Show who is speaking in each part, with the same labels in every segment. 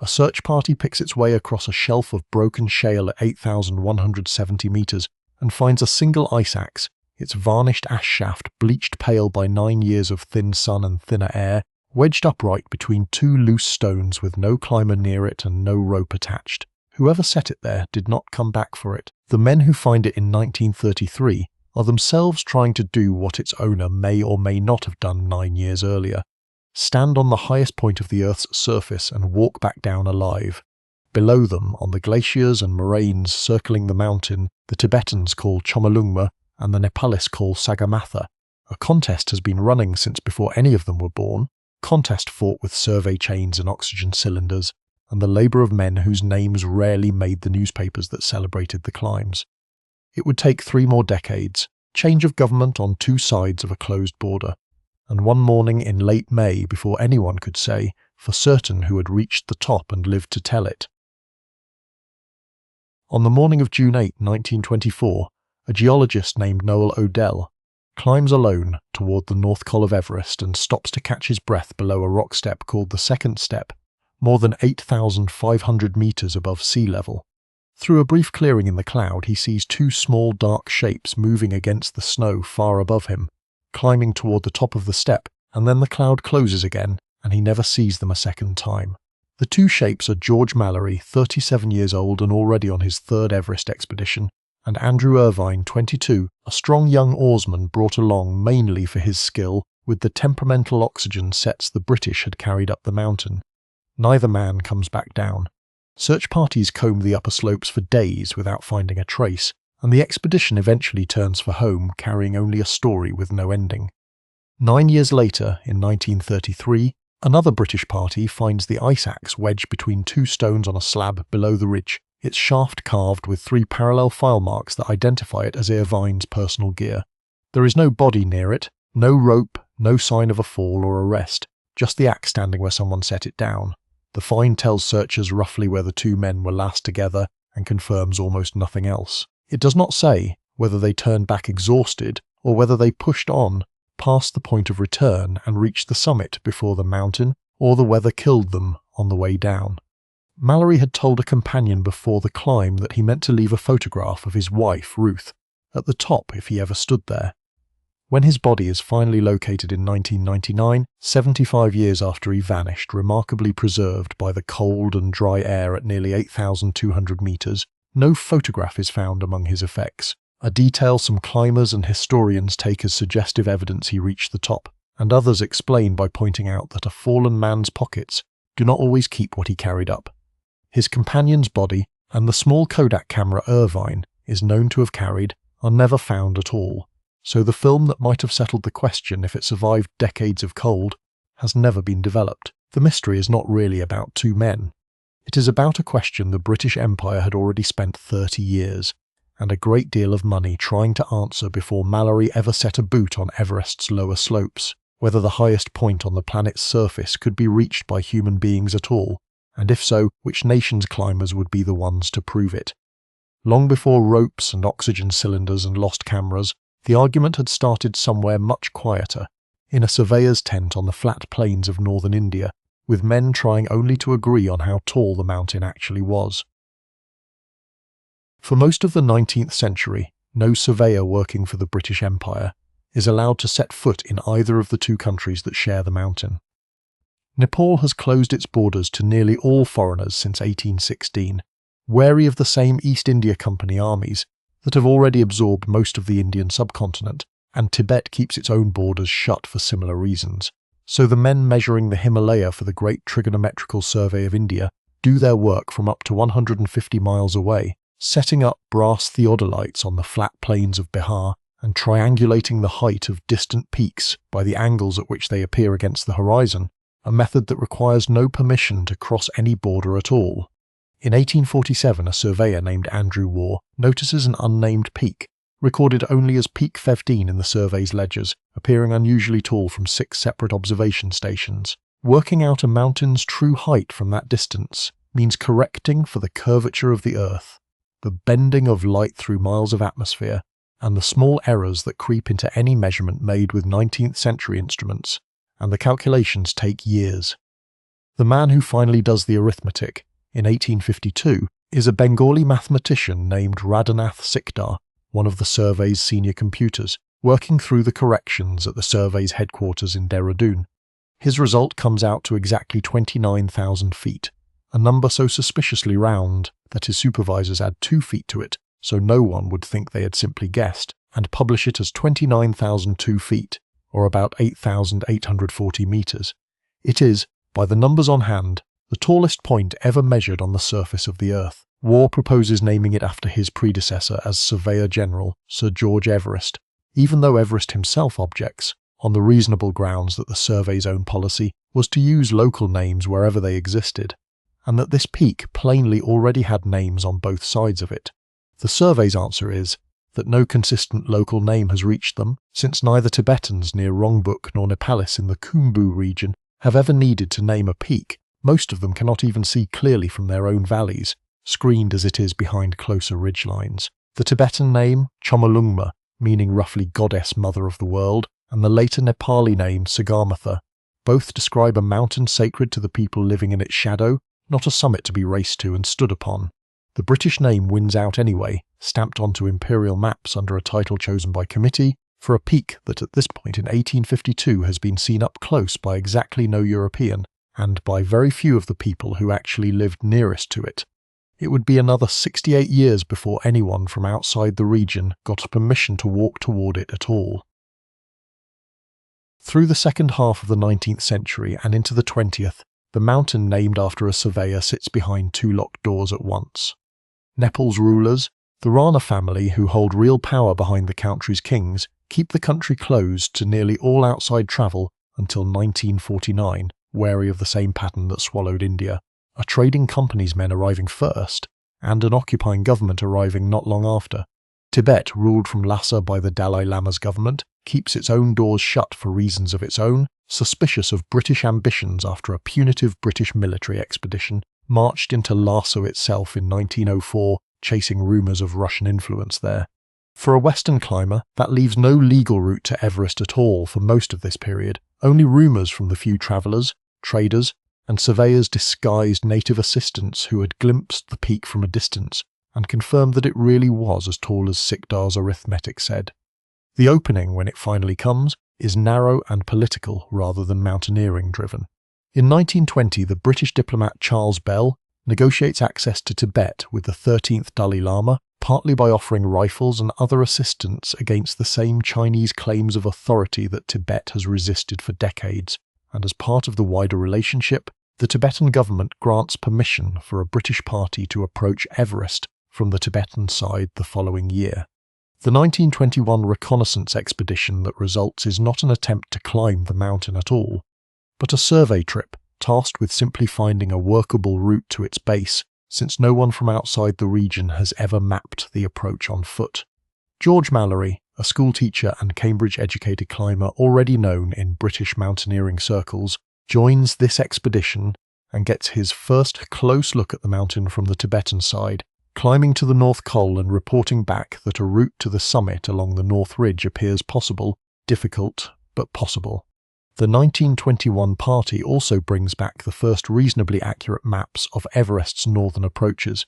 Speaker 1: a search party picks its way across a shelf of broken shale at 8,170 meters and finds a single ice axe, its varnished ash shaft bleached pale by 9 years of thin sun and thinner air, wedged upright between two loose stones with no climber near it and no rope attached. Whoever set it there did not come back for it. The men who find it in 1933 are themselves trying to do what its owner may or may not have done 9 years earlier: stand on the highest point of the Earth's surface and walk back down alive. Below them, on the glaciers and moraines circling the mountain, the Tibetans call Chomolungma and the Nepalese call Sagarmatha. A contest has been running since before any of them were born, contest fought with survey chains and oxygen cylinders, and the labour of men whose names rarely made the newspapers that celebrated the climbs. It would take 3 more decades, change of government on 2 sides of a closed border, and one morning in late May before anyone could say for certain who had reached the top and lived to tell it. On the morning of June 8, 1924, a geologist named Noel Odell climbs alone toward the North Col of Everest and stops to catch his breath below a rock step called the Second Step, more than 8,500 meters above sea level. Through a brief clearing in the cloud, he sees 2 small dark shapes moving against the snow far above him, climbing toward the top of the step, and then the cloud closes again, and he never sees them a second time. The 2 shapes are George Mallory, 37 years old and already on his 3rd Everest expedition, and Andrew Irvine, 22, a strong young oarsman brought along mainly for his skill with the temperamental oxygen sets the British had carried up the mountain. Neither man comes back down. Search parties comb the upper slopes for days without finding a trace, and the expedition eventually turns for home carrying only a story with no ending. 9 years later, in 1933, another British party finds the ice axe wedged between 2 stones on a slab below the ridge, its shaft carved with 3 parallel file marks that identify it as Irvine's personal gear. There is no body near it, no rope, no sign of a fall or a rest, just the axe standing where someone set it down. The find tells searchers roughly where the 2 men were last together and confirms almost nothing else. It does not say whether they turned back exhausted or whether they pushed on past the point of return and reached the summit before the mountain, or the weather killed them on the way down. Mallory had told a companion before the climb that he meant to leave a photograph of his wife, Ruth, at the top if he ever stood there. When his body is finally located in 1999, 75 years after he vanished, remarkably preserved by the cold and dry air at nearly 8,200 meters, no photograph is found among his effects, a detail some climbers and historians take as suggestive evidence he reached the top, and others explain by pointing out that a fallen man's pockets do not always keep what he carried up. His companion's body and the small Kodak camera Irvine is known to have carried are never found at all, so the film that might have settled the question if it survived decades of cold has never been developed. The mystery is not really about 2 men. It is about a question the British Empire had already spent 30 years, and a great deal of money trying to answer before Mallory ever set a boot on Everest's lower slopes, whether the highest point on the planet's surface could be reached by human beings at all, and if so, which nation's climbers would be the ones to prove it. Long before ropes and oxygen cylinders and lost cameras, the argument had started somewhere much quieter, in a surveyor's tent on the flat plains of northern India, with men trying only to agree on how tall the mountain actually was. For most of the 19th century, no surveyor working for the British Empire is allowed to set foot in either of the 2 countries that share the mountain. Nepal has closed its borders to nearly all foreigners since 1816, wary of the same East India Company armies that have already absorbed most of the Indian subcontinent, and Tibet keeps its own borders shut for similar reasons. So the men measuring the Himalaya for the Great Trigonometrical Survey of India do their work from up to 150 miles away, setting up brass theodolites on the flat plains of Bihar and triangulating the height of distant peaks by the angles at which they appear against the horizon, a method that requires no permission to cross any border at all. In 1847, a surveyor named Andrew Waugh notices an unnamed peak, recorded only as Peak 15 in the survey's ledgers, appearing unusually tall from 6 separate observation stations. Working out a mountain's true height from that distance means correcting for the curvature of the Earth, the bending of light through miles of atmosphere, and the small errors that creep into any measurement made with 19th century instruments, and the calculations take years. The man who finally does the arithmetic, in 1852, is a Bengali mathematician named Radhanath Sikdar, one of the survey's senior computers, working through the corrections at the survey's headquarters in Dehradun. His result comes out to exactly 29,000 feet, a number so suspiciously round that his supervisors add 2 feet to it so no one would think they had simply guessed, and publish it as 29,002 feet, or about 8,840 meters. It is, by the numbers on hand, the tallest point ever measured on the surface of the Earth. Waugh proposes naming it after his predecessor as Surveyor General, Sir George Everest, even though Everest himself objects, on the reasonable grounds that the survey's own policy was to use local names wherever they existed, and that this peak plainly already had names on both sides of it. The survey's answer is that no consistent local name has reached them, since neither Tibetans near Rongbuk nor Nepalis in the Khumbu region have ever needed to name a peak. Most of them cannot even see clearly from their own valleys, screened as it is behind closer ridgelines. The Tibetan name, Chomolungma, meaning roughly Goddess Mother of the World, and the later Nepali name Sagarmatha, both describe a mountain sacred to the people living in its shadow, not a summit to be raced to and stood upon. The British name wins out anyway, stamped onto imperial maps under a title chosen by committee, for a peak that at this point in 1852 has been seen up close by exactly no European, and by very few of the people who actually lived nearest to it. It would be another 68 years before anyone from outside the region got permission to walk toward it at all. Through the second half of the 19th century and into the 20th, the mountain named after a surveyor sits behind 2 locked doors at once. Nepal's rulers, the Rana family who hold real power behind the country's kings, keep the country closed to nearly all outside travel until 1949, wary of the same pattern that swallowed India, a trading company's men arriving first, and an occupying government arriving not long after. Tibet, ruled from Lhasa by the Dalai Lama's government, keeps its own doors shut for reasons of its own, suspicious of British ambitions after a punitive British military expedition marched into Lhasa itself in 1904, chasing rumours of Russian influence there. For a Western climber, that leaves no legal route to Everest at all for most of this period, only rumours from the few travellers, traders, and surveyors' disguised native assistants who had glimpsed the peak from a distance and confirmed that it really was as tall as Sikdar's arithmetic said. The opening, when it finally comes, is narrow and political rather than mountaineering-driven. In 1920, the British diplomat Charles Bell negotiates access to Tibet with the 13th Dalai Lama, partly by offering rifles and other assistance against the same Chinese claims of authority that Tibet has resisted for decades, and as part of the wider relationship, the Tibetan government grants permission for a British party to approach Everest from the Tibetan side the following year. The 1921 Reconnaissance expedition that results is not an attempt to climb the mountain at all, but a survey trip tasked with simply finding a workable route to its base, since no one from outside the region has ever mapped the approach on foot. George Mallory, a schoolteacher and Cambridge-educated climber already known in British mountaineering circles, joins this expedition and gets his first close look at the mountain from the Tibetan side, climbing to the North Col and reporting back that a route to the summit along the North Ridge appears possible, difficult, but possible. The 1921 party also brings back the first reasonably accurate maps of Everest's northern approaches,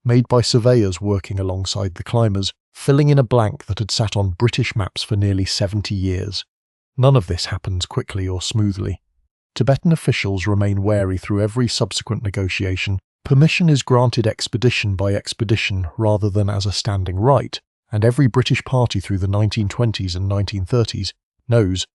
Speaker 1: made by surveyors working alongside the climbers, filling in a blank that had sat on British maps for nearly 70 years. None of this happens quickly or smoothly. Tibetan officials remain wary through every subsequent negotiation. Permission is granted expedition by expedition rather than as a standing right, and every British party through the 1920s and 1930s knows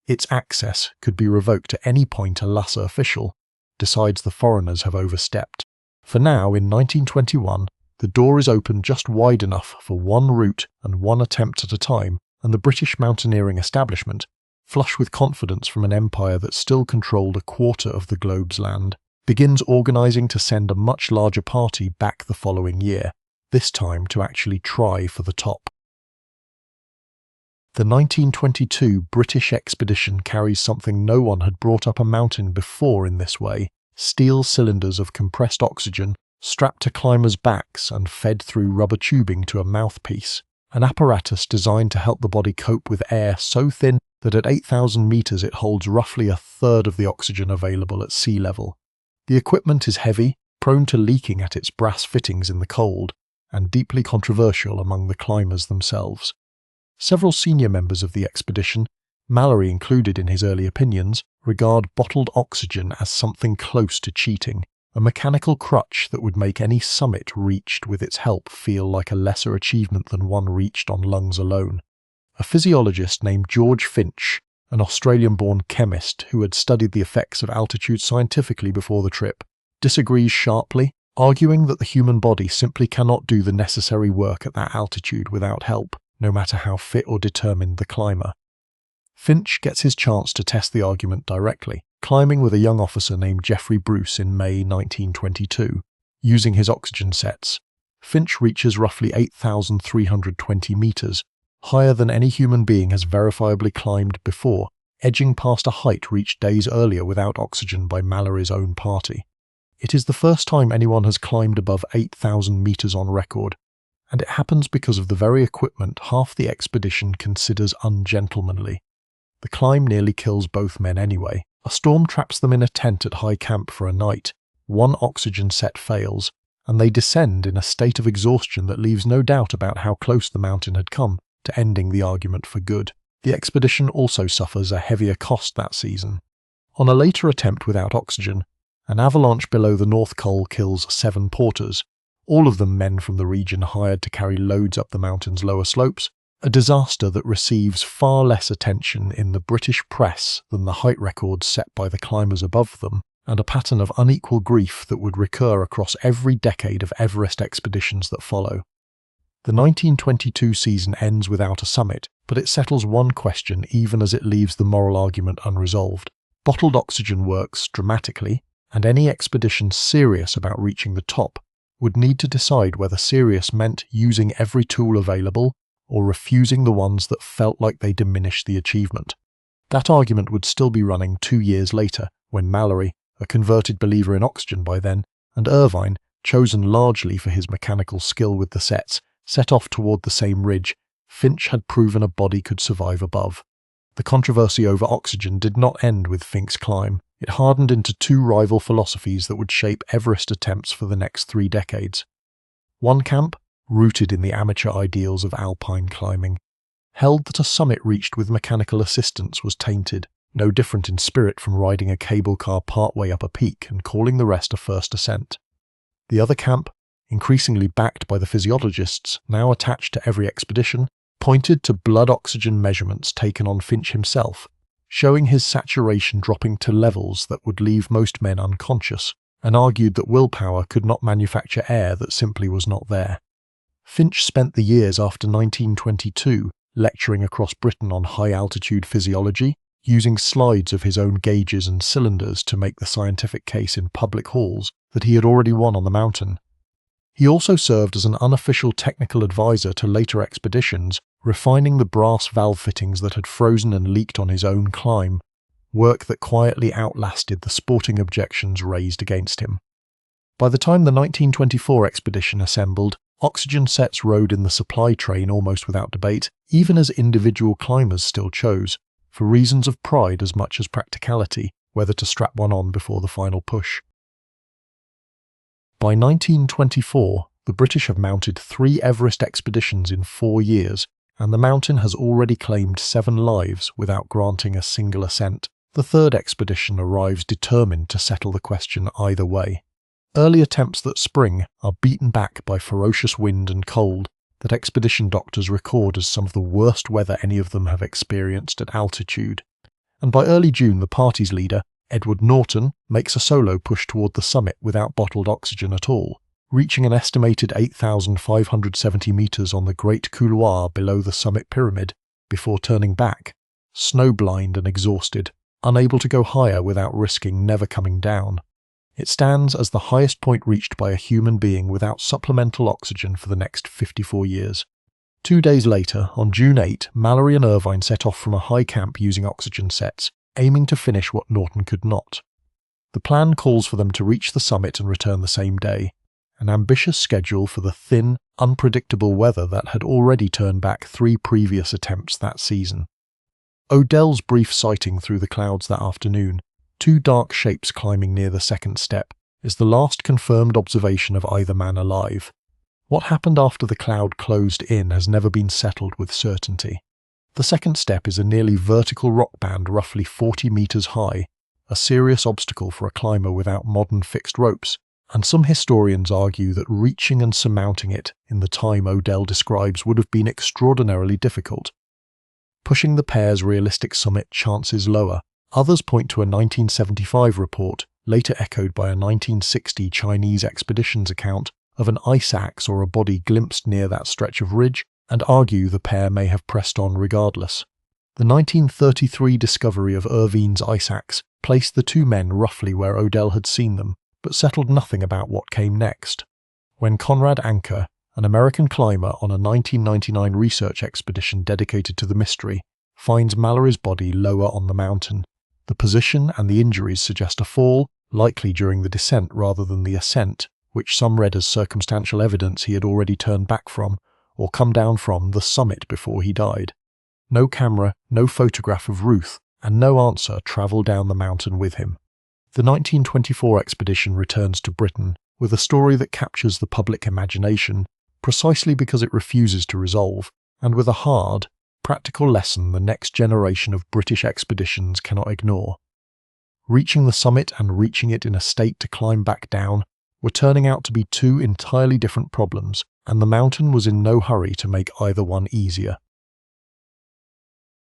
Speaker 1: its access could be revoked at any point a Lhasa official decides the foreigners have overstepped. For now, in 1921, the door is open just wide enough for one route and one attempt at a time, and the British mountaineering establishment, flush with confidence from an empire that still controlled a quarter of the globe's land, begins organising to send a much larger party back the following year, this time to actually try for the top. The 1922 British expedition carries something no one had brought up a mountain before in this way: steel cylinders of compressed oxygen strapped to climbers' backs and fed through rubber tubing to a mouthpiece, an apparatus designed to help the body cope with air so thin that at 8,000 metres it holds roughly a third of the oxygen available at sea level. The equipment is heavy, prone to leaking at its brass fittings in the cold, and deeply controversial among the climbers themselves. Several senior members of the expedition, Mallory included in his early opinions, regard bottled oxygen as something close to cheating, a mechanical crutch that would make any summit reached with its help feel like a lesser achievement than one reached on lungs alone. A physiologist named George Finch, an Australian-born chemist who had studied the effects of altitude scientifically before the trip, disagrees sharply, arguing that the human body simply cannot do the necessary work at that altitude without help, no matter how fit or determined the climber. Finch gets his chance to test the argument directly, climbing with a young officer named Jeffrey Bruce in May 1922. Using his oxygen sets, Finch reaches roughly 8,320 meters, higher than any human being has verifiably climbed before, edging past a height reached days earlier without oxygen by Mallory's own party. It is the first time anyone has climbed above 8,000 meters on record, and it happens because of the very equipment half the expedition considers ungentlemanly. The climb nearly kills both men anyway. A storm traps them in a tent at high camp for a night, one oxygen set fails, and they descend in a state of exhaustion that leaves no doubt about how close the mountain had come to ending the argument for good. The expedition also suffers a heavier cost that season. On a later attempt without oxygen, an avalanche below the North Col kills 7 porters, all of them men from the region hired to carry loads up the mountain's lower slopes, a disaster that receives far less attention in the British press than the height records set by the climbers above them, and a pattern of unequal grief that would recur across every decade of Everest expeditions that follow. The 1922 season ends without a summit, but it settles one question even as it leaves the moral argument unresolved. Bottled oxygen works dramatically, and any expedition serious about reaching the top would need to decide whether serious meant using every tool available or refusing the ones that felt like they diminished the achievement. That argument would still be running 2 years later, when Mallory, a converted believer in oxygen by then, and Irvine, chosen largely for his mechanical skill with the sets, set off toward the same ridge Finch had proven a body could survive above. The controversy over oxygen did not end with Finch's climb. It hardened into 2 rival philosophies that would shape Everest attempts for the next 3 decades. One camp, rooted in the amateur ideals of alpine climbing, held that a summit reached with mechanical assistance was tainted, no different in spirit from riding a cable car partway up a peak and calling the rest a first ascent. The other camp, increasingly backed by the physiologists now attached to every expedition, pointed to blood oxygen measurements taken on Finch himself, showing his saturation dropping to levels that would leave most men unconscious, and argued that willpower could not manufacture air that simply was not there. Finch spent the years after 1922 lecturing across Britain on high-altitude physiology, using slides of his own gauges and cylinders to make the scientific case in public halls that he had already won on the mountain. He also served as an unofficial technical advisor to later expeditions, refining the brass valve fittings that had frozen and leaked on his own climb, work that quietly outlasted the sporting objections raised against him. By the time the 1924 expedition assembled, oxygen sets rode in the supply train almost without debate, even as individual climbers still chose, for reasons of pride as much as practicality, whether to strap one on before the final push. By 1924, the British have mounted 3 Everest expeditions in 4 years, and the mountain has already claimed 7 lives without granting a single ascent. The 3rd expedition arrives determined to settle the question either way. Early attempts that spring are beaten back by ferocious wind and cold that expedition doctors record as some of the worst weather any of them have experienced at altitude. And by early June, the party's leader, Edward Norton, makes a solo push toward the summit without bottled oxygen at all, reaching an estimated 8,570 meters on the Great Couloir below the summit pyramid before turning back, snow-blind and exhausted, unable to go higher without risking never coming down. It stands as the highest point reached by a human being without supplemental oxygen for the next 54 years. 2 days later, on June 8, Mallory and Irvine set off from a high camp using oxygen sets, aiming to finish what Norton could not. The plan calls for them to reach the summit and return the same day, an ambitious schedule for the thin, unpredictable weather that had already turned back 3 previous attempts that season. Odell's brief sighting through the clouds that afternoon, 2 dark shapes climbing near the second step, is the last confirmed observation of either man alive. What happened after the cloud closed in has never been settled with certainty. The second step is a nearly vertical rock band roughly 40 meters high, a serious obstacle for a climber without modern fixed ropes, and some historians argue that reaching and surmounting it in the time O'Dell describes would have been extraordinarily difficult. Pushing the pair's realistic summit chances lower, others point to a 1975 report, later echoed by a 1960 Chinese expeditions account, of an ice axe or a body glimpsed near that stretch of ridge, and argue the pair may have pressed on regardless. The 1933 discovery of Irvine's ice axe placed the two men roughly where O'Dell had seen them, but settled nothing about what came next. When Conrad Anker, an American climber on a 1999 research expedition dedicated to the mystery, finds Mallory's body lower on the mountain, the position and the injuries suggest a fall, likely during the descent rather than the ascent, which some read as circumstantial evidence he had already turned back from, or come down from, the summit before he died. No camera, no photograph of Ruth, and no answer travel down the mountain with him. The 1924 expedition returns to Britain with a story that captures the public imagination, precisely because it refuses to resolve, and with a hard, practical lesson the next generation of British expeditions cannot ignore. Reaching the summit and reaching it in a state to climb back down were turning out to be two entirely different problems, and the mountain was in no hurry to make either one easier.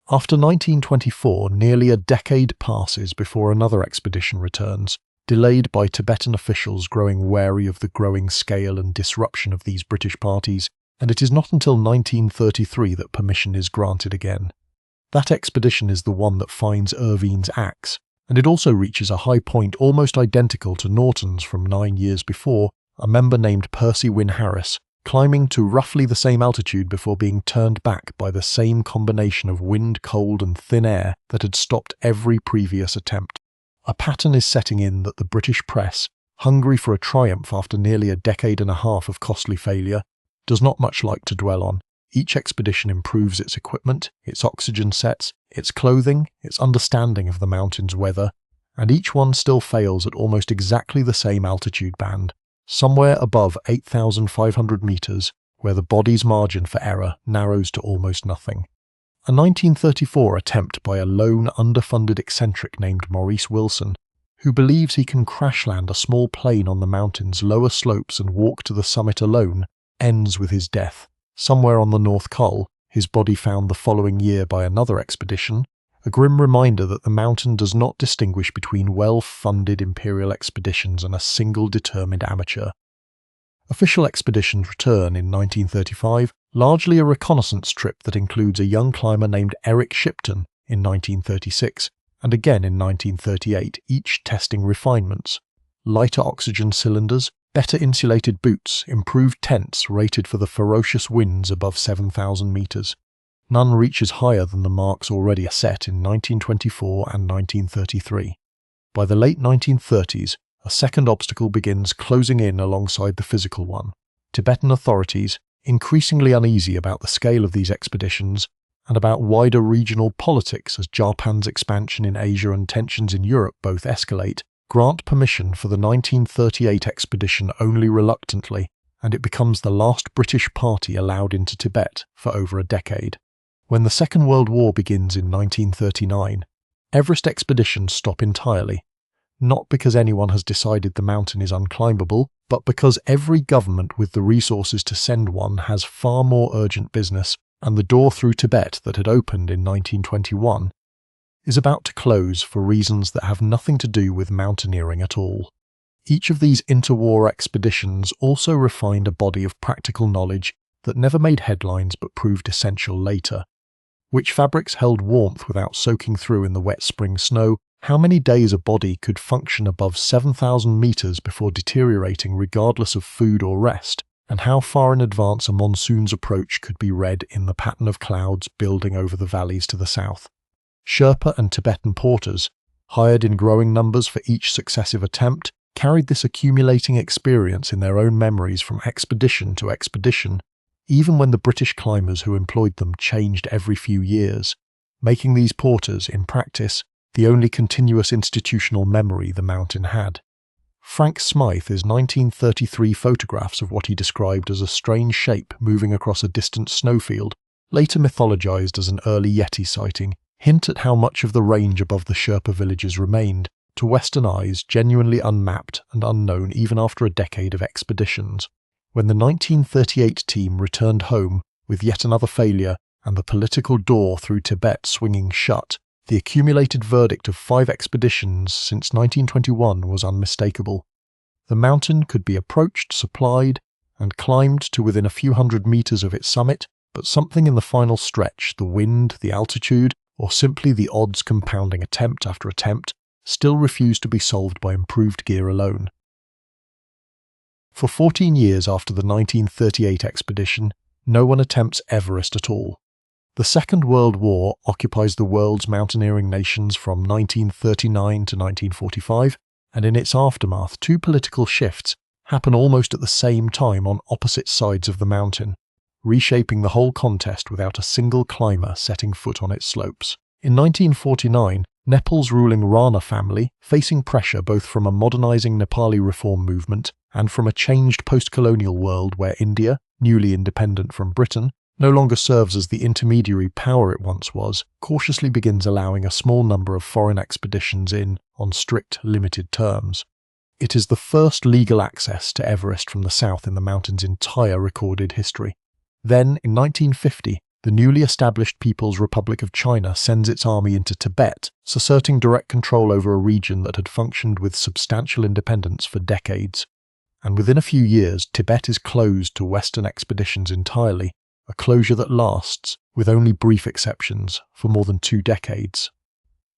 Speaker 1: After 1924, nearly a decade passes before another expedition returns, delayed by Tibetan officials growing wary of the growing scale and disruption of these British parties, and it is not until 1933 that permission is granted again. That expedition is the one that finds Irvine's axe, and it also reaches a high point almost identical to Norton's from 9 years before, a member named Percy Wynne Harris, climbing to roughly the same altitude before being turned back by the same combination of wind, cold and thin air that had stopped every previous attempt. A pattern is setting in that the British press, hungry for a triumph after nearly a decade and a half of costly failure, does not much like to dwell on. Each expedition improves its equipment, its oxygen sets, its clothing, its understanding of the mountain's weather, and each one still fails at almost exactly the same altitude band, somewhere above 8,500 meters, where the body's margin for error narrows to almost nothing. A 1934 attempt by a lone, underfunded eccentric named Maurice Wilson, who believes he can crash land a small plane on the mountain's lower slopes and walk to the summit alone, ends with his death. Somewhere on the North Col, his body found the following year by another expedition, a grim reminder that the mountain does not distinguish between well-funded imperial expeditions and a single determined amateur. Official expeditions return in 1935, largely a reconnaissance trip that includes a young climber named Eric Shipton in 1936, and again in 1938, each testing refinements: lighter oxygen cylinders, better insulated boots, improved tents rated for the ferocious winds above 7,000 meters. None reaches higher than the marks already set in 1924 and 1933. By the late 1930s, a second obstacle begins closing in alongside the physical one. Tibetan authorities, increasingly uneasy about the scale of these expeditions and about wider regional politics as Japan's expansion in Asia and tensions in Europe both escalate, grant permission for the 1938 expedition only reluctantly, and it becomes the last British party allowed into Tibet for over a decade. When the Second World War begins in 1939, Everest expeditions stop entirely, not because anyone has decided the mountain is unclimbable, but because every government with the resources to send one has far more urgent business, and the door through Tibet that had opened in 1921 is about to close for reasons that have nothing to do with mountaineering at all. Each of these interwar expeditions also refined a body of practical knowledge that never made headlines but proved essential later. Which fabrics held warmth without soaking through in the wet spring snow, how many days a body could function above 7,000 meters before deteriorating regardless of food or rest, and how far in advance a monsoon's approach could be read in the pattern of clouds building over the valleys to the south. Sherpa and Tibetan porters, hired in growing numbers for each successive attempt, carried this accumulating experience in their own memories from expedition to expedition, even when the British climbers who employed them changed every few years, making these porters, in practice, the only continuous institutional memory the mountain had. Frank Smythe's 1933 photographs of what he described as a strange shape moving across a distant snowfield, later mythologized as an early Yeti sighting, hint at how much of the range above the Sherpa villages remained, to Western eyes genuinely unmapped and unknown even after a decade of expeditions. When the 1938 team returned home with yet another failure and the political door through Tibet swinging shut, the accumulated verdict of 5 expeditions since 1921 was unmistakable. The mountain could be approached, supplied, and climbed to within a few hundred meters of its summit, but something in the final stretch, the wind, the altitude, or simply the odds compounding attempt after attempt, still refused to be solved by improved gear alone. For 14 years after the 1938 expedition, no one attempts Everest at all. The Second World War occupies the world's mountaineering nations from 1939 to 1945, and in its aftermath 2 political shifts happen almost at the same time on opposite sides of the mountain, reshaping the whole contest without a single climber setting foot on its slopes. In 1949, Nepal's ruling Rana family, facing pressure both from a modernizing Nepali reform movement and from a changed post-colonial world where India, newly independent from Britain, no longer serves as the intermediary power it once was, cautiously begins allowing a small number of foreign expeditions in on strict, limited terms. It is the first legal access to Everest from the south in the mountain's entire recorded history. Then, in 1950, the newly established People's Republic of China sends its army into Tibet, asserting direct control over a region that had functioned with substantial independence for decades. And within a few years, Tibet is closed to Western expeditions entirely, a closure that lasts, with only brief exceptions, for more than 2 decades.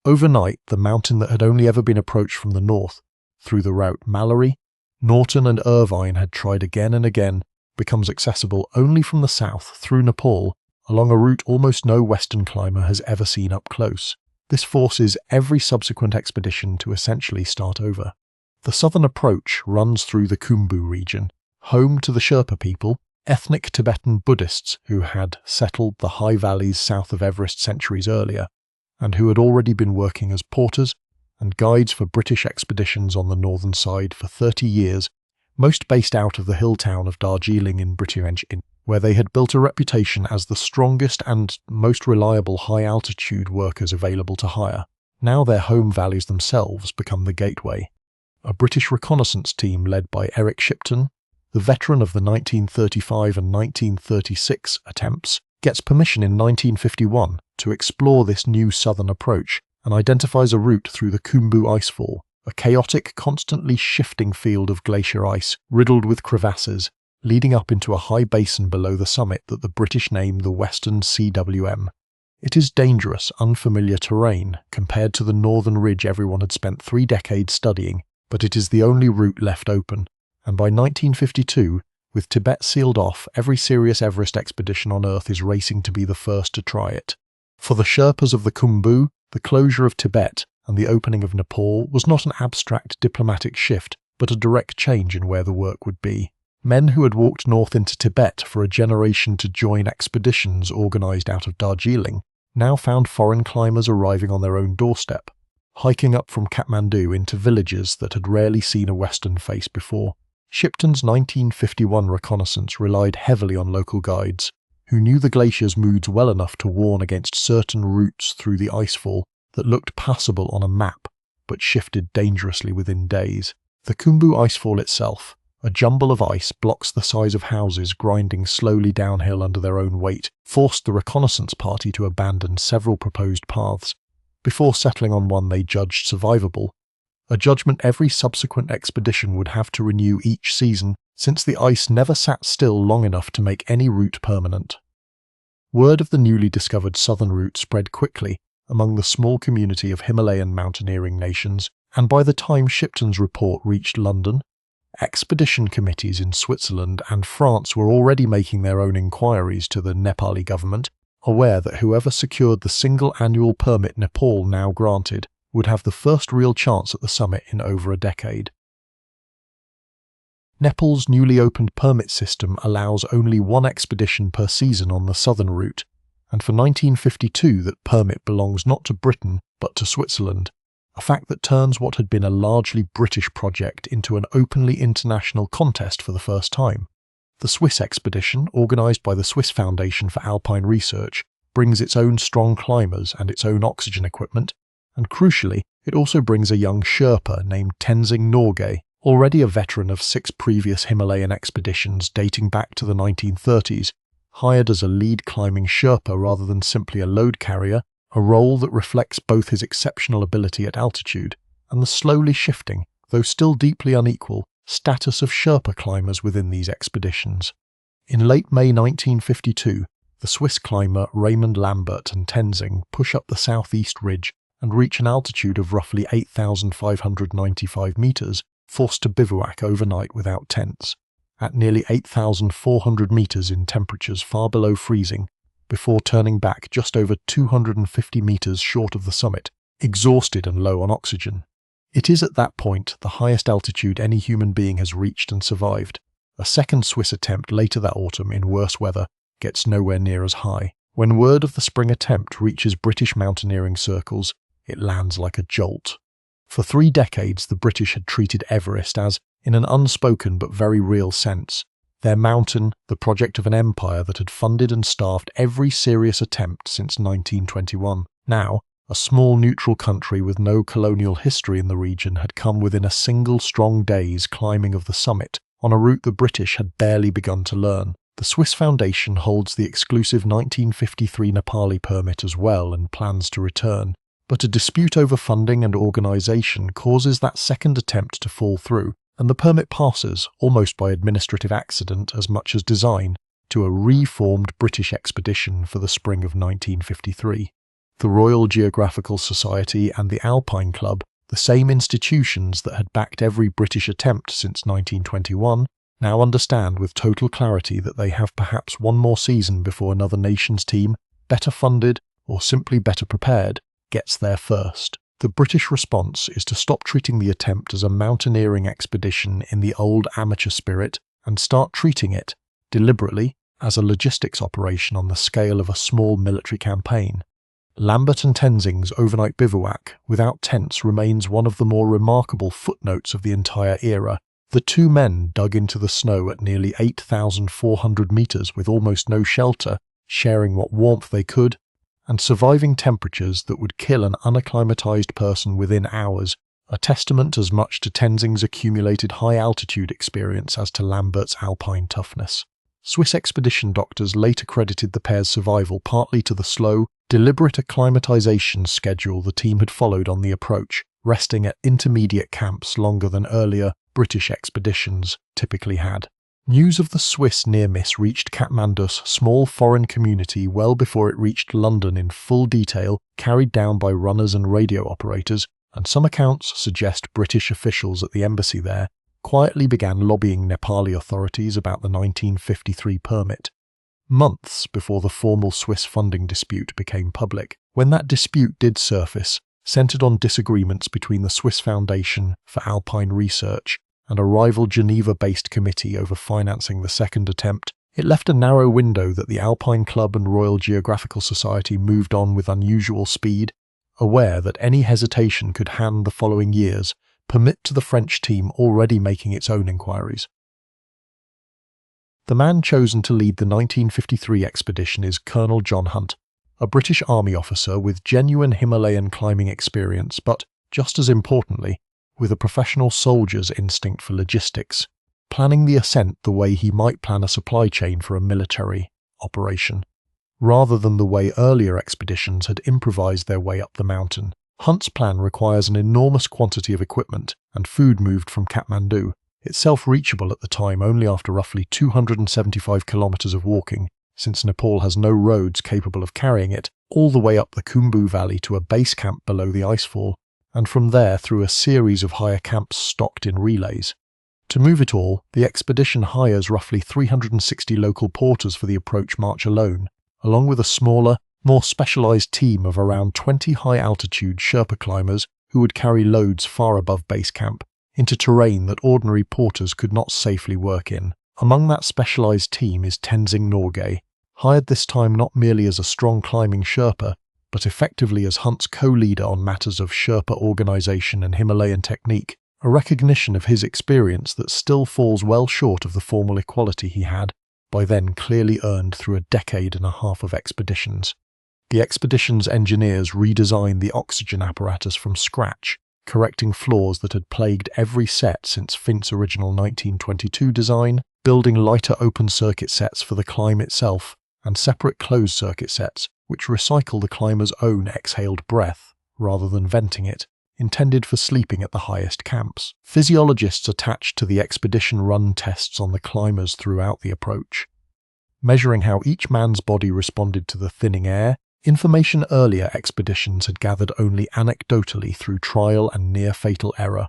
Speaker 1: Overnight, the mountain that had only ever been approached from the north, through the route Mallory, Norton and Irvine had tried again and again, becomes accessible only from the south through Nepal, along a route almost no Western climber has ever seen up close. This forces every subsequent expedition to essentially start over. The southern approach runs through the Khumbu region, home to the Sherpa people, ethnic Tibetan Buddhists who had settled the high valleys south of Everest centuries earlier, and who had already been working as porters and guides for British expeditions on the northern side for 30 years, most based out of the hill town of Darjeeling in British India, where they had built a reputation as the strongest and most reliable high-altitude workers available to hire. Now their home valleys themselves become the gateway. A British reconnaissance team led by Eric Shipton, the veteran of the 1935 and 1936 attempts, gets permission in 1951 to explore this new southern approach and identifies a route through the Khumbu icefall, a chaotic, constantly shifting field of glacier ice riddled with crevasses, leading up into a high basin below the summit that the British name the Western CWM. It is dangerous, unfamiliar terrain compared to the northern ridge everyone had spent 3 decades studying, but it is the only route left open, and by 1952, with Tibet sealed off, every serious Everest expedition on Earth is racing to be the first to try it. For the Sherpas of the Khumbu, the closure of Tibet and the opening of Nepal was not an abstract diplomatic shift, but a direct change in where the work would be. Men who had walked north into Tibet for a generation to join expeditions organised out of Darjeeling now found foreign climbers arriving on their own doorstep, hiking up from Kathmandu into villages that had rarely seen a Western face before. Shipton's 1951 reconnaissance relied heavily on local guides, who knew the glacier's moods well enough to warn against certain routes through the icefall that looked passable on a map, but shifted dangerously within days. The Khumbu icefall itself, a jumble of ice blocks the size of houses grinding slowly downhill under their own weight, forced the reconnaissance party to abandon several proposed paths, before settling on one they judged survivable, a judgment every subsequent expedition would have to renew each season, since the ice never sat still long enough to make any route permanent. Word of the newly discovered southern route spread quickly among the small community of Himalayan mountaineering nations, and by the time Shipton's report reached London, expedition committees in Switzerland and France were already making their own inquiries to the Nepali government, aware that whoever secured the single annual permit Nepal now granted would have the first real chance at the summit in over a decade. Nepal's newly opened permit system allows only 1 expedition per season on the southern route, and for 1952 that permit belongs not to Britain but to Switzerland, a fact that turns what had been a largely British project into an openly international contest for the first time. The Swiss expedition, organised by the Swiss Foundation for Alpine Research, brings its own strong climbers and its own oxygen equipment, and crucially, it also brings a young Sherpa named Tenzing Norgay, already a veteran of 6 previous Himalayan expeditions dating back to the 1930s, hired as a lead climbing Sherpa rather than simply a load carrier, a role that reflects both his exceptional ability at altitude and the slowly shifting, though still deeply unequal, status of Sherpa climbers within these expeditions. In late May 1952, the Swiss climber Raymond Lambert and Tenzing push up the southeast ridge and reach an altitude of roughly 8,595 metres, forced to bivouac overnight without tents, at nearly 8,400 metres in temperatures far below freezing, before turning back just over 250 metres short of the summit, exhausted and low on oxygen. It is at that point the highest altitude any human being has reached and survived. A second Swiss attempt later that autumn in worse weather gets nowhere near as high. When word of the spring attempt reaches British mountaineering circles, it lands like a jolt. For 3 decades, the British had treated Everest as, in an unspoken but very real sense, their mountain, the project of an empire that had funded and staffed every serious attempt since 1921. Now, a small neutral country with no colonial history in the region had come within a single strong day's climbing of the summit, on a route the British had barely begun to learn. The Swiss Foundation holds the exclusive 1953 Nepali permit as well and plans to return, but a dispute over funding and organisation causes that second attempt to fall through, and the permit passes, almost by administrative accident as much as design, to a reformed British expedition for the spring of 1953. The Royal Geographical Society and the Alpine Club, the same institutions that had backed every British attempt since 1921, now understand with total clarity that they have perhaps one more season before another nation's team, better funded or simply better prepared, gets there first. The British response is to stop treating the attempt as a mountaineering expedition in the old amateur spirit and start treating it, deliberately, as a logistics operation on the scale of a small military campaign. Lambert and Tenzing's overnight bivouac without tents remains one of the more remarkable footnotes of the entire era. The 2 men dug into the snow at nearly 8,400 metres with almost no shelter, sharing what warmth they could, and surviving temperatures that would kill an unacclimatized person within hours, a testament as much to Tenzing's accumulated high-altitude experience as to Lambert's alpine toughness. Swiss expedition doctors later credited the pair's survival partly to the slow, deliberate acclimatization schedule the team had followed on the approach, resting at intermediate camps longer than earlier British expeditions typically had. News of the Swiss near-miss reached Kathmandu's small foreign community well before it reached London in full detail, carried down by runners and radio operators, and some accounts suggest British officials at the embassy there quietly began lobbying Nepali authorities about the 1953 permit, months before the formal Swiss funding dispute became public. When that dispute did surface, centred on disagreements between the Swiss Foundation for Alpine Research and a rival Geneva-based committee over financing the second attempt, it left a narrow window that the Alpine Club and Royal Geographical Society moved on with unusual speed, aware that any hesitation could hand the following years permit to the French team already making its own inquiries. The man chosen to lead the 1953 expedition is Colonel John Hunt, a British Army officer with genuine Himalayan climbing experience, but, just as importantly, with a professional soldier's instinct for logistics, planning the ascent the way he might plan a supply chain for a military operation, rather than the way earlier expeditions had improvised their way up the mountain. Hunt's plan requires an enormous quantity of equipment and food moved from Kathmandu, itself reachable at the time only after roughly 275 kilometres of walking, since Nepal has no roads capable of carrying it, all the way up the Khumbu Valley to a base camp below the icefall, and from there through a series of higher camps stocked in relays. To move it all, the expedition hires roughly 360 local porters for the approach march alone, along with a smaller, more specialised team of around 20 high-altitude Sherpa climbers who would carry loads far above base camp, into terrain that ordinary porters could not safely work in. Among that specialised team is Tenzing Norgay, hired this time not merely as a strong climbing Sherpa, but effectively as Hunt's co-leader on matters of Sherpa organization and Himalayan technique, a recognition of his experience that still falls well short of the formal equality he had, by then clearly earned through a decade and a half of expeditions. The expedition's engineers redesigned the oxygen apparatus from scratch, correcting flaws that had plagued every set since Fint's original 1922 design, building lighter open-circuit sets for the climb itself, and separate closed-circuit sets, which recycle the climber's own exhaled breath, rather than venting it, intended for sleeping at the highest camps. Physiologists attached to the expedition run tests on the climbers throughout the approach, measuring how each man's body responded to the thinning air, information earlier expeditions had gathered only anecdotally through trial and near-fatal error.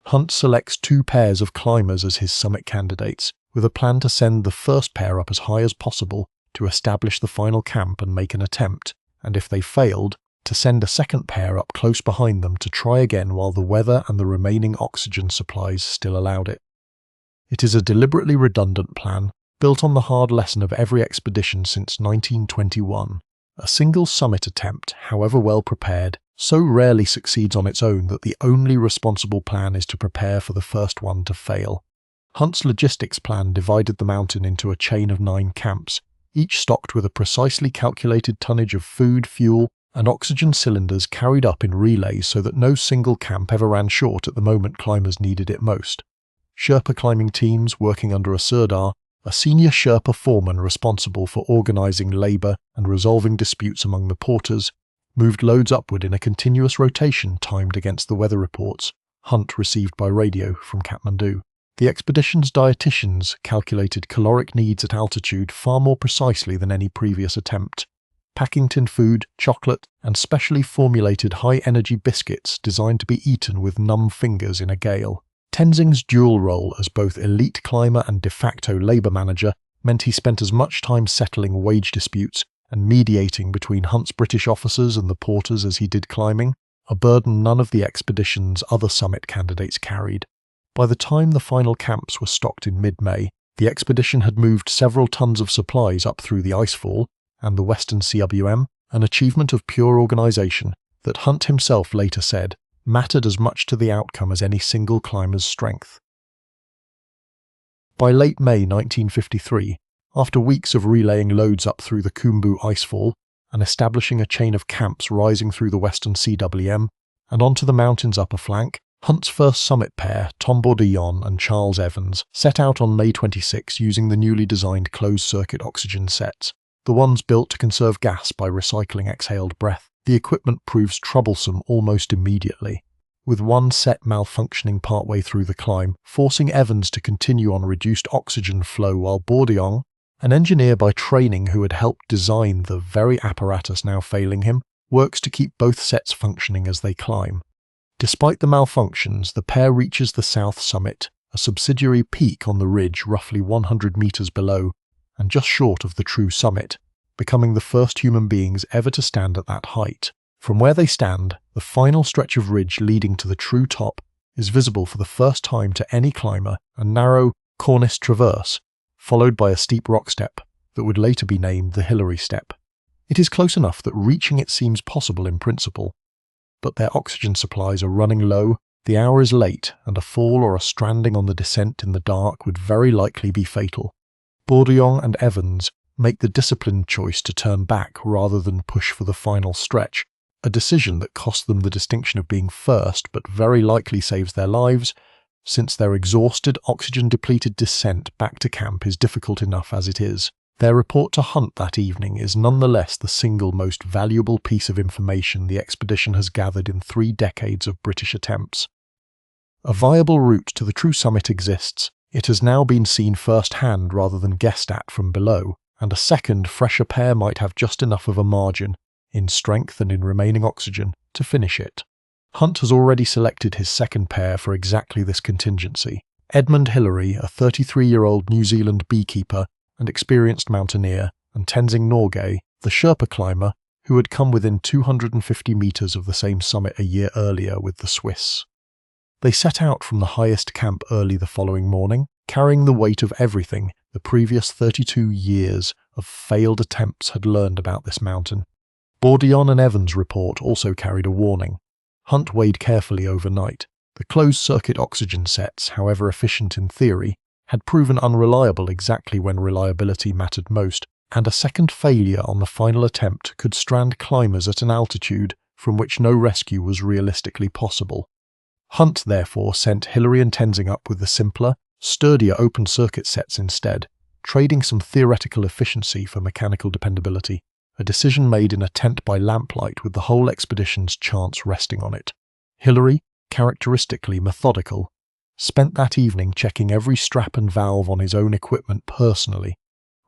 Speaker 1: Hunt selects 2 pairs of climbers as his summit candidates, with a plan to send the first pair up as high as possible to establish the final camp and make an attempt, and if they failed, to send a second pair up close behind them to try again while the weather and the remaining oxygen supplies still allowed it. It is a deliberately redundant plan, built on the hard lesson of every expedition since 1921. A single summit attempt, however well prepared, so rarely succeeds on its own that the only responsible plan is to prepare for the first one to fail. Hunt's logistics plan divided the mountain into a chain of 9 camps, each stocked with a precisely calculated tonnage of food, fuel, and oxygen cylinders carried up in relays so that no single camp ever ran short at the moment climbers needed it most. Sherpa climbing teams working under a sirdar, a senior Sherpa foreman responsible for organising labour and resolving disputes among the porters, moved loads upward in a continuous rotation timed against the weather reports Hunt received by radio from Kathmandu. The expedition's dietitians calculated caloric needs at altitude far more precisely than any previous attempt, packing tin food, chocolate, and specially formulated high-energy biscuits designed to be eaten with numb fingers in a gale. Tenzing's dual role as both elite climber and de facto labour manager meant he spent as much time settling wage disputes and mediating between Hunt's British officers and the porters as he did climbing, a burden none of the expedition's other summit candidates carried. By the time the final camps were stocked in mid-May, the expedition had moved several tons of supplies up through the icefall and the Western CWM, an achievement of pure organisation that Hunt himself later said mattered as much to the outcome as any single climber's strength. By late May 1953, after weeks of relaying loads up through the Khumbu icefall and establishing a chain of camps rising through the Western CWM and onto the mountain's upper flank, Hunt's first summit pair, Tom Bourdillon and Charles Evans, set out on May 26 using the newly designed closed-circuit oxygen sets, the ones built to conserve gas by recycling exhaled breath. The equipment proves troublesome almost immediately, with one set malfunctioning partway through the climb, forcing Evans to continue on reduced oxygen flow while Bourdillon, an engineer by training who had helped design the very apparatus now failing him, works to keep both sets functioning as they climb. Despite the malfunctions, the pair reaches the south summit, a subsidiary peak on the ridge roughly 100 metres below, and just short of the true summit, becoming the first human beings ever to stand at that height. From where they stand, the final stretch of ridge leading to the true top is visible for the first time to any climber, a narrow cornice traverse, followed by a steep rock step that would later be named the Hillary Step. It is close enough that reaching it seems possible in principle, but their oxygen supplies are running low, the hour is late, and a fall or a stranding on the descent in the dark would very likely be fatal. Bourdillon and Evans make the disciplined choice to turn back rather than push for the final stretch, a decision that costs them the distinction of being first but very likely saves their lives, since their exhausted, oxygen-depleted descent back to camp is difficult enough as it is. Their report to Hunt that evening is nonetheless the single most valuable piece of information the expedition has gathered in 3 decades of British attempts. A viable route to the true summit exists. It has now been seen first-hand rather than guessed at from below, and a second, fresher pair might have just enough of a margin, in strength and in remaining oxygen, to finish it. Hunt has already selected his second pair for exactly this contingency. Edmund Hillary, a 33-year-old New Zealand beekeeper and experienced mountaineer, and Tenzing Norgay, the Sherpa climber, who had come within 250 metres of the same summit a year earlier with the Swiss. They set out from the highest camp early the following morning, carrying the weight of everything the previous 32 years of failed attempts had learned about this mountain. Bourdillon and Evans' report also carried a warning. Hunt weighed carefully overnight. The closed-circuit oxygen sets, however efficient in theory, had proven unreliable exactly when reliability mattered most, and a second failure on the final attempt could strand climbers at an altitude from which no rescue was realistically possible. Hunt therefore sent Hillary and Tenzing up with the simpler, sturdier open-circuit sets instead, trading some theoretical efficiency for mechanical dependability, a decision made in a tent by lamplight with the whole expedition's chance resting on it. Hillary, characteristically methodical, spent that evening checking every strap and valve on his own equipment personally,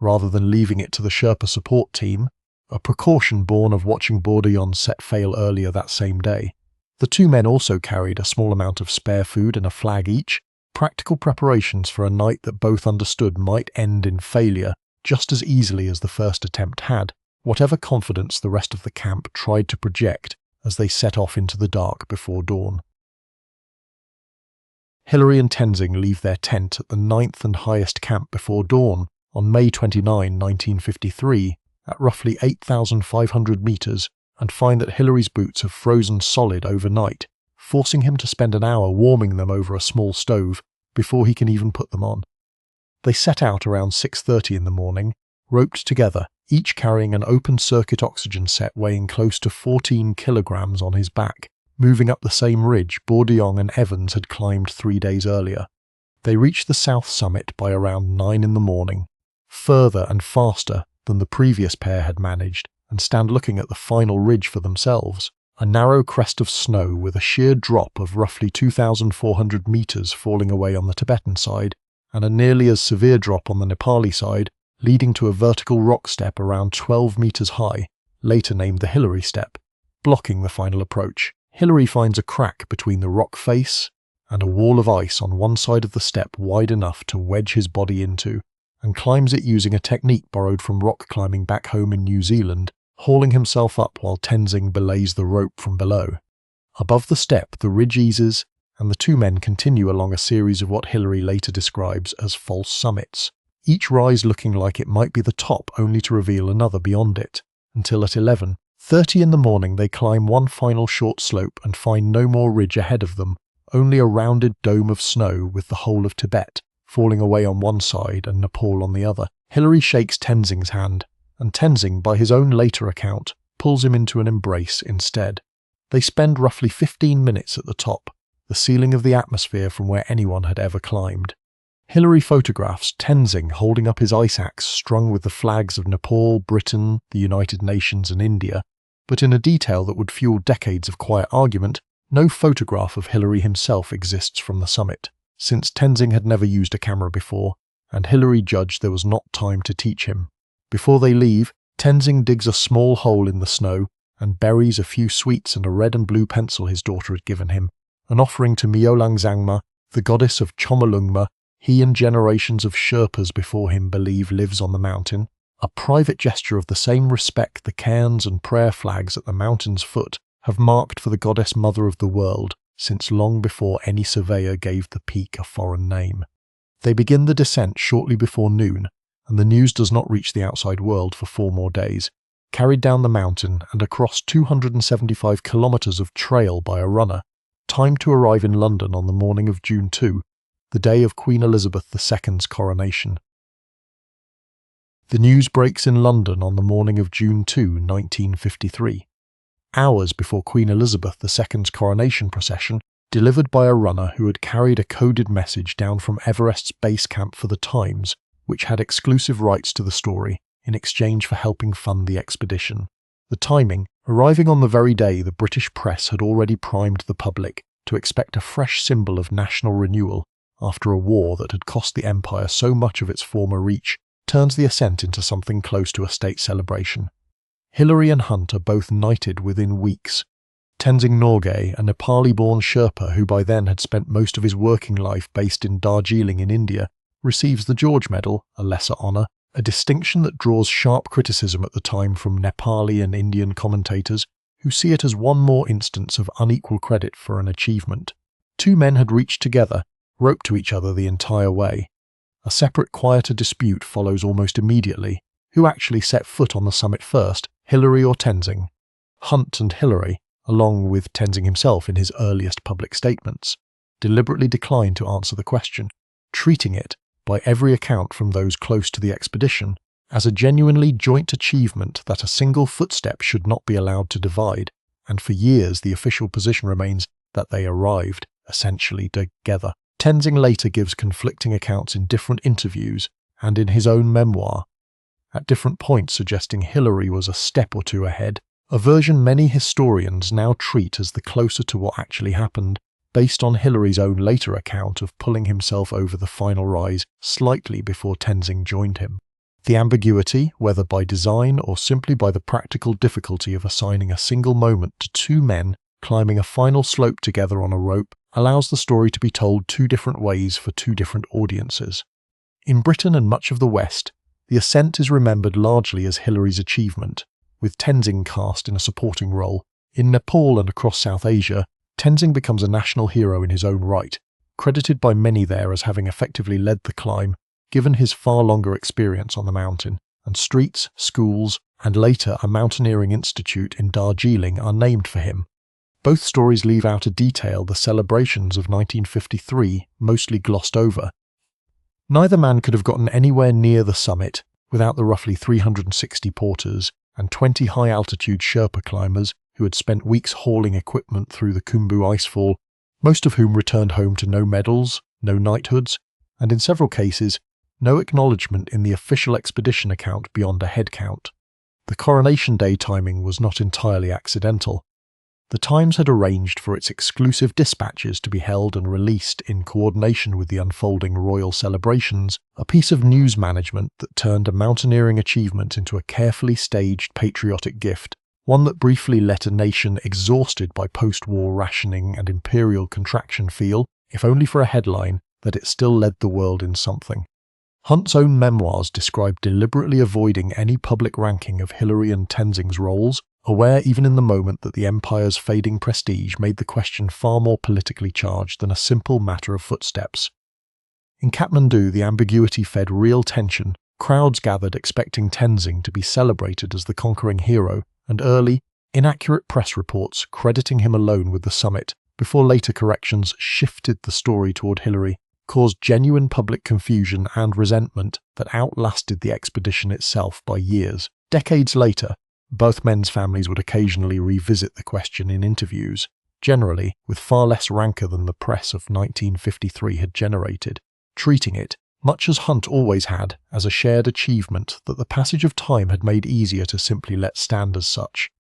Speaker 1: rather than leaving it to the Sherpa support team, a precaution born of watching Bourdillon's set fail earlier that same day. The two men also carried a small amount of spare food and a flag each, practical preparations for a night that both understood might end in failure just as easily as the first attempt had, whatever confidence the rest of the camp tried to project as they set off into the dark before dawn. Hillary and Tenzing leave their tent at the 9th and highest camp before dawn on May 29, 1953, at roughly 8,500 meters, and find that Hillary's boots have frozen solid overnight, forcing him to spend an hour warming them over a small stove before he can even put them on. They set out around 6:30 in the morning, roped together, each carrying an open-circuit oxygen set weighing close to 14 kilograms on his back, moving up the same ridge Bourdillon and Evans had climbed 3 days earlier. They reached the south summit by around 9 in the morning, further and faster than the previous pair had managed, and stand looking at the final ridge for themselves, a narrow crest of snow with a sheer drop of roughly 2,400 meters falling away on the Tibetan side, and a nearly as severe drop on the Nepali side, leading to a vertical rock step around 12 meters high, later named the Hillary Step, blocking the final approach. Hillary finds a crack between the rock face and a wall of ice on one side of the step wide enough to wedge his body into, and climbs it using a technique borrowed from rock climbing back home in New Zealand, hauling himself up while Tenzing belays the rope from below. Above the step, the ridge eases, and the two men continue along a series of what Hillary later describes as false summits, each rise looking like it might be the top only to reveal another beyond it, until at 11:30 in the morning they climb one final short slope and find no more ridge ahead of them, only a rounded dome of snow with the whole of Tibet falling away on one side and Nepal on the other. Hillary shakes Tenzing's hand, and Tenzing, by his own later account, pulls him into an embrace instead. They spend roughly 15 minutes at the top, the ceiling of the atmosphere from where anyone had ever climbed. Hillary photographs Tenzing holding up his ice axe strung with the flags of Nepal, Britain, the United Nations and India, but in a detail that would fuel decades of quiet argument, no photograph of Hillary himself exists from the summit, since Tenzing had never used a camera before, and Hillary judged there was not time to teach him. Before they leave, Tenzing digs a small hole in the snow and buries a few sweets and a red and blue pencil his daughter had given him, an offering to Myolang-Zangma, the goddess of Chomolungma he and generations of Sherpas before him believe lives on the mountain, a private gesture of the same respect the cairns and prayer flags at the mountain's foot have marked for the goddess mother of the world since long before any surveyor gave the peak a foreign name. They begin the descent shortly before noon, and the news does not reach the outside world for 4 more days, carried down the mountain and across 275 kilometers of trail by a runner, timed to arrive in London on the morning of June 2, the day of Queen Elizabeth II's coronation. The news breaks in London on the morning of June 2, 1953. Hours before Queen Elizabeth II's coronation procession, delivered by a runner who had carried a coded message down from Everest's base camp for the Times, which had exclusive rights to the story in exchange for helping fund the expedition. The timing, arriving on the very day the British press had already primed the public to expect a fresh symbol of national renewal after a war that had cost the Empire so much of its former reach, turns the ascent into something close to a state celebration. Hillary and Hunt are both knighted within weeks. Tenzing Norgay, a Nepali-born Sherpa who by then had spent most of his working life based in Darjeeling in India, receives the George Medal, a lesser honour, a distinction that draws sharp criticism at the time from Nepali and Indian commentators who see it as one more instance of unequal credit for an achievement. Two men had reached together, roped to each other the entire way. A separate, quieter dispute follows almost immediately. Who actually set foot on the summit first, Hillary or Tenzing? Hunt and Hillary, along with Tenzing himself in his earliest public statements, deliberately declined to answer the question, treating it, by every account from those close to the expedition, as a genuinely joint achievement that a single footstep should not be allowed to divide, and for years the official position remains that they arrived, essentially, together. Tenzing later gives conflicting accounts in different interviews and in his own memoir, at different points suggesting Hillary was a step or two ahead, a version many historians now treat as the closer to what actually happened, based on Hillary's own later account of pulling himself over the final rise slightly before Tenzing joined him. The ambiguity, whether by design or simply by the practical difficulty of assigning a single moment to two men climbing a final slope together on a rope, allows the story to be told two different ways for two different audiences. In Britain and much of the West, the ascent is remembered largely as Hillary's achievement, with Tenzing cast in a supporting role. In Nepal and across South Asia, Tenzing becomes a national hero in his own right, credited by many there as having effectively led the climb, given his far longer experience on the mountain, and streets, schools, and later a mountaineering institute in Darjeeling are named for him. Both stories leave out a detail the celebrations of 1953 mostly glossed over. Neither man could have gotten anywhere near the summit without the roughly 360 porters and 20 high-altitude Sherpa climbers who had spent weeks hauling equipment through the Khumbu icefall, most of whom returned home to no medals, no knighthoods, and in several cases, no acknowledgement in the official expedition account beyond a head count. The Coronation Day timing was not entirely accidental. The Times had arranged for its exclusive dispatches to be held and released in coordination with the unfolding royal celebrations, a piece of news management that turned a mountaineering achievement into a carefully staged patriotic gift, one that briefly let a nation exhausted by post-war rationing and imperial contraction feel, if only for a headline, that it still led the world in something. Hunt's own memoirs describe deliberately avoiding any public ranking of Hillary and Tenzing's roles, aware even in the moment that the Empire's fading prestige made the question far more politically charged than a simple matter of footsteps. In Kathmandu, the ambiguity fed real tension. Crowds gathered expecting Tenzing to be celebrated as the conquering hero, and early, inaccurate press reports crediting him alone with the summit, before later corrections shifted the story toward Hillary, caused genuine public confusion and resentment that outlasted the expedition itself by years. Decades later, both men's families would occasionally revisit the question in interviews, generally with far less rancour than the press of 1953 had generated, treating it, much as Hunt always had, as a shared achievement that the passage of time had made easier to simply let stand as such.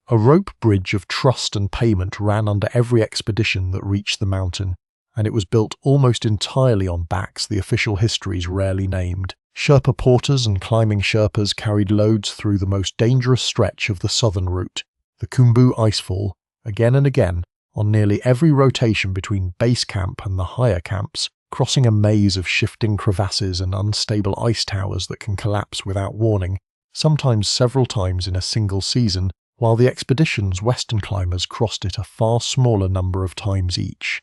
Speaker 1: A rope bridge of trust and payment ran under every expedition that reached the mountain, and it was built almost entirely on backs the official histories rarely named. Sherpa porters and climbing Sherpas carried loads through the most dangerous stretch of the southern route, the Khumbu icefall, again and again, on nearly every rotation between base camp and the higher camps, crossing a maze of shifting crevasses and unstable ice towers that can collapse without warning, sometimes several times in a single season, while the expedition's western climbers crossed it a far smaller number of times each.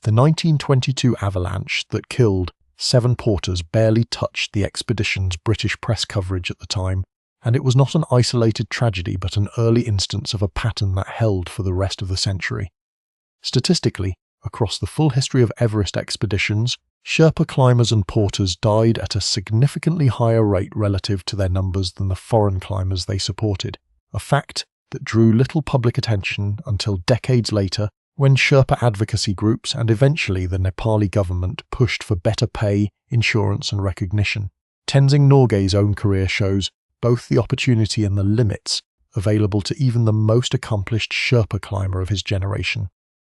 Speaker 1: The 1922 avalanche that killed 7 porters barely touched the expedition's British press coverage at the time, and it was not an isolated tragedy but an early instance of a pattern that held for the rest of the century. Statistically, across the full history of Everest expeditions, Sherpa climbers and porters died at a significantly higher rate relative to their numbers than the foreign climbers they supported, a fact that drew little public attention until decades later, when Sherpa advocacy groups and eventually the Nepali government pushed for better pay, insurance and recognition. Tenzing Norgay's own career shows both the opportunity and the limits available to even the most accomplished Sherpa climber of his generation.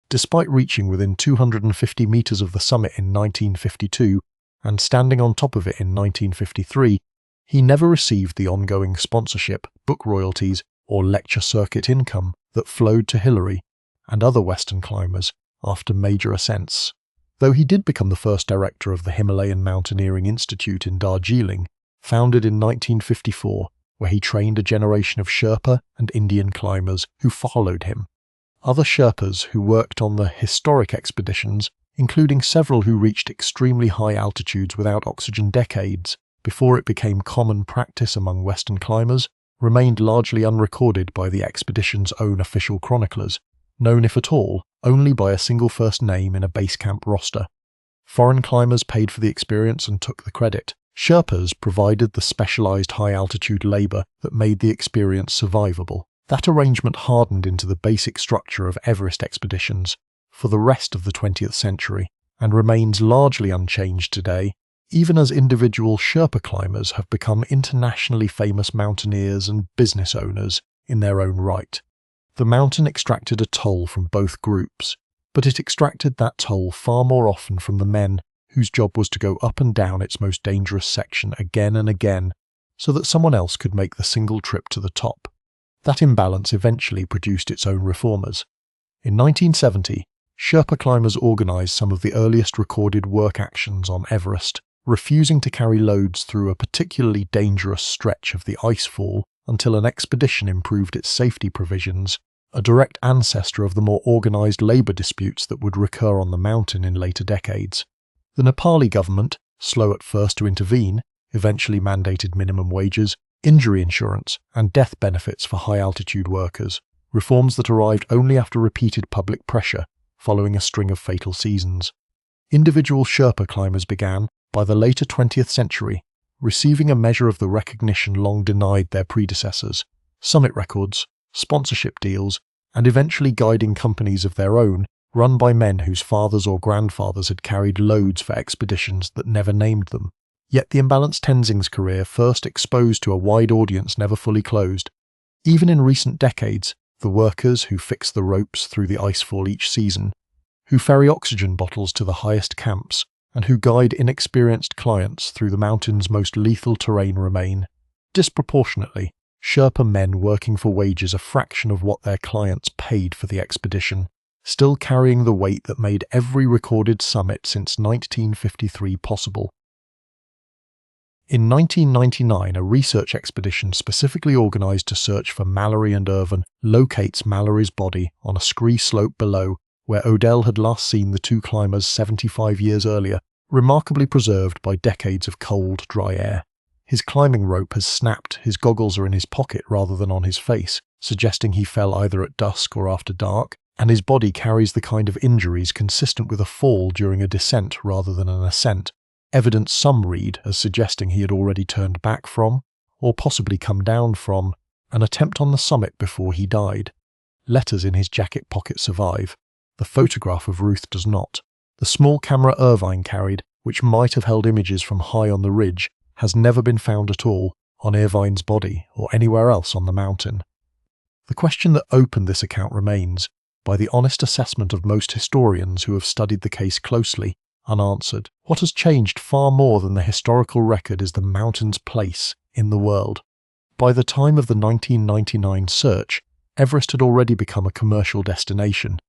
Speaker 1: Despite reaching within 250 metres of the summit in 1952 and standing on top of it in 1953, he never received the ongoing sponsorship, book royalties or lecture circuit income that flowed to Hillary and other Western climbers after major ascents, though he did become the first director of the Himalayan Mountaineering Institute in Darjeeling, founded in 1954, where he trained a generation of Sherpa and Indian climbers who followed him. Other Sherpas who worked on the historic expeditions, including several who reached extremely high altitudes without oxygen decades, before it became common practice among Western climbers, remained largely unrecorded by the expedition's own official chroniclers, known if at all only by a single first name in a base camp roster. Foreign climbers paid for the experience and took the credit. Sherpas provided the specialized high-altitude labor that made the experience survivable. That arrangement hardened into the basic structure of Everest expeditions for the rest of the 20th century and remains largely unchanged today, even as individual Sherpa climbers have become internationally famous mountaineers and business owners in their own right. The mountain extracted a toll from both groups, but it extracted that toll far more often from the men whose job was to go up and down its most dangerous section again and again so that someone else could make the single trip to the top. That imbalance eventually produced its own reformers. In 1970, Sherpa climbers organized some of the earliest recorded work actions on Everest, refusing to carry loads through a particularly dangerous stretch of the icefall until an expedition improved its safety provisions, a direct ancestor of the more organized labor disputes that would recur on the mountain in later decades. The Nepali government, slow at first to intervene, eventually mandated minimum wages, injury insurance, and death benefits for high-altitude workers, reforms that arrived only after repeated public pressure following a string of fatal seasons. Individual Sherpa climbers began, by the later 20th century, receiving a measure of the recognition long denied their predecessors, summit records, sponsorship deals, and eventually guiding companies of their own, run by men whose fathers or grandfathers had carried loads for expeditions that never named them. Yet the imbalanced Tenzing's career, first exposed to a wide audience, never fully closed. Even in recent decades, the workers who fix the ropes through the icefall each season, who ferry oxygen bottles to the highest camps, and who guide inexperienced clients through the mountain's most lethal terrain remain. Disproportionately, Sherpa men working for wages a fraction of what their clients paid for the expedition, still carrying the weight that made every recorded summit since 1953 possible. In 1999, a research expedition specifically organized to search for Mallory and Irvine locates Mallory's body on a scree slope below where Odell had last seen the two climbers 75 years earlier, remarkably preserved by decades of cold, dry air. His climbing rope has snapped, his goggles are in his pocket rather than on his face, suggesting he fell either at dusk or after dark, and his body carries the kind of injuries consistent with a fall during a descent rather than an ascent, evidence some read as suggesting he had already turned back from, or possibly come down from, an attempt on the summit before he died. Letters in his jacket pocket survive. The photograph of Ruth does not. The small camera Irvine carried, which might have held images from high on the ridge, has never been found at all on Irvine's body or anywhere else on the mountain. The question that opened this account remains, by the honest assessment of most historians who have studied the case closely, unanswered. What has changed far more than the historical record is the mountain's place in the world. By the time of the 1999 search, Everest had already become a commercial destination,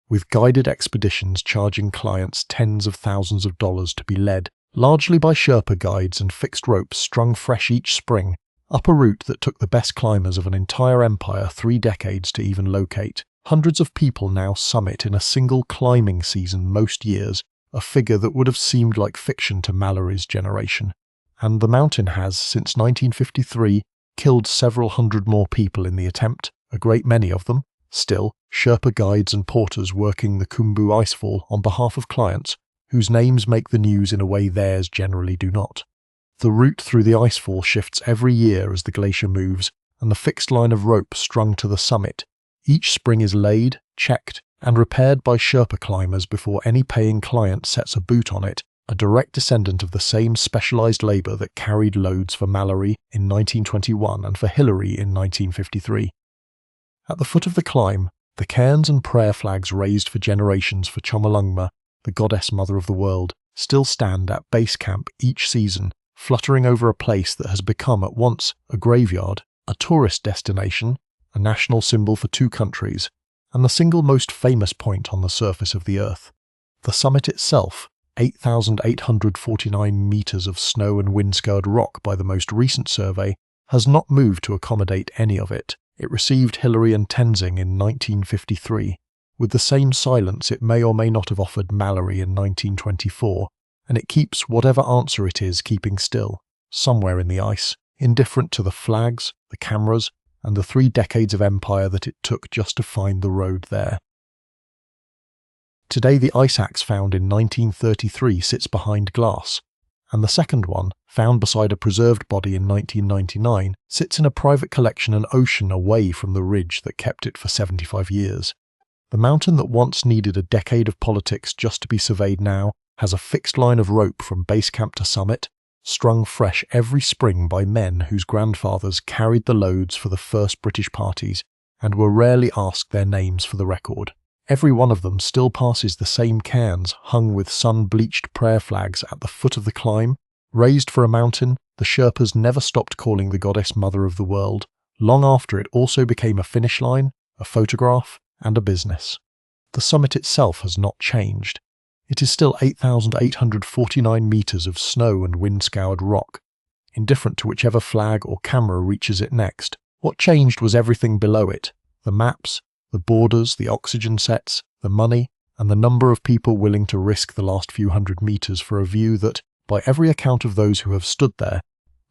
Speaker 1: with guided expeditions charging clients tens of thousands of dollars to be led, largely by Sherpa guides and fixed ropes strung fresh each spring, up a route that took the best climbers of an entire empire 3 decades to even locate. Hundreds of people now summit in a single climbing season most years, a figure that would have seemed like fiction to Mallory's generation. And the mountain has, since 1953, killed several hundred more people in the attempt, a great many of them, still, Sherpa guides and porters working the Khumbu icefall on behalf of clients whose names make the news in a way theirs generally do not. The route through the icefall shifts every year as the glacier moves, and the fixed line of rope strung to the summit. Each spring is laid, checked, and repaired by Sherpa climbers before any paying client sets a boot on it, a direct descendant of the same specialized labor that carried loads for Mallory in 1921 and for Hillary in 1953. At the foot of the climb, the cairns and prayer flags raised for generations for Chomolungma, the goddess mother of the world, still stand at base camp each season, fluttering over a place that has become at once a graveyard, a tourist destination, a national symbol for 2 countries, and the single most famous point on the surface of the Earth. The summit itself, 8,849 meters of snow and wind-scoured rock by the most recent survey, has not moved to accommodate any of it. It received Hillary and Tenzing in 1953, with the same silence it may or may not have offered Mallory in 1924, and it keeps whatever answer it is keeping still, somewhere in the ice. indifferent to the flags, the cameras, and the 3 decades of empire that it took just to find the road there. Today the ice axe found in 1933 sits behind glass, and the second one, found beside a preserved body in 1999, sits in a private collection an ocean away from the ridge that kept it for 75 years. The mountain that once needed a decade of politics just to be surveyed now has a fixed line of rope from base camp to summit, strung fresh every spring by men whose grandfathers carried the loads for the first British parties and were rarely asked their names for the record. Every one of them still passes the same cairns hung with sun-bleached prayer flags at the foot of the climb. Raised for a mountain, the Sherpas never stopped calling the goddess Mother of the World, long after it also became a finish line, a photograph, and a business. The summit itself has not changed. It is still 8,849 metres of snow and wind-scoured rock, indifferent to whichever flag or camera reaches it next. What changed was everything below it: the maps, the borders, the oxygen sets, the money, and the number of people willing to risk the last few hundred metres for a view that, by every account of those who have stood there,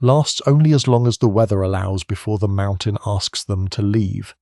Speaker 1: lasts only as long as the weather allows before the mountain asks them to leave.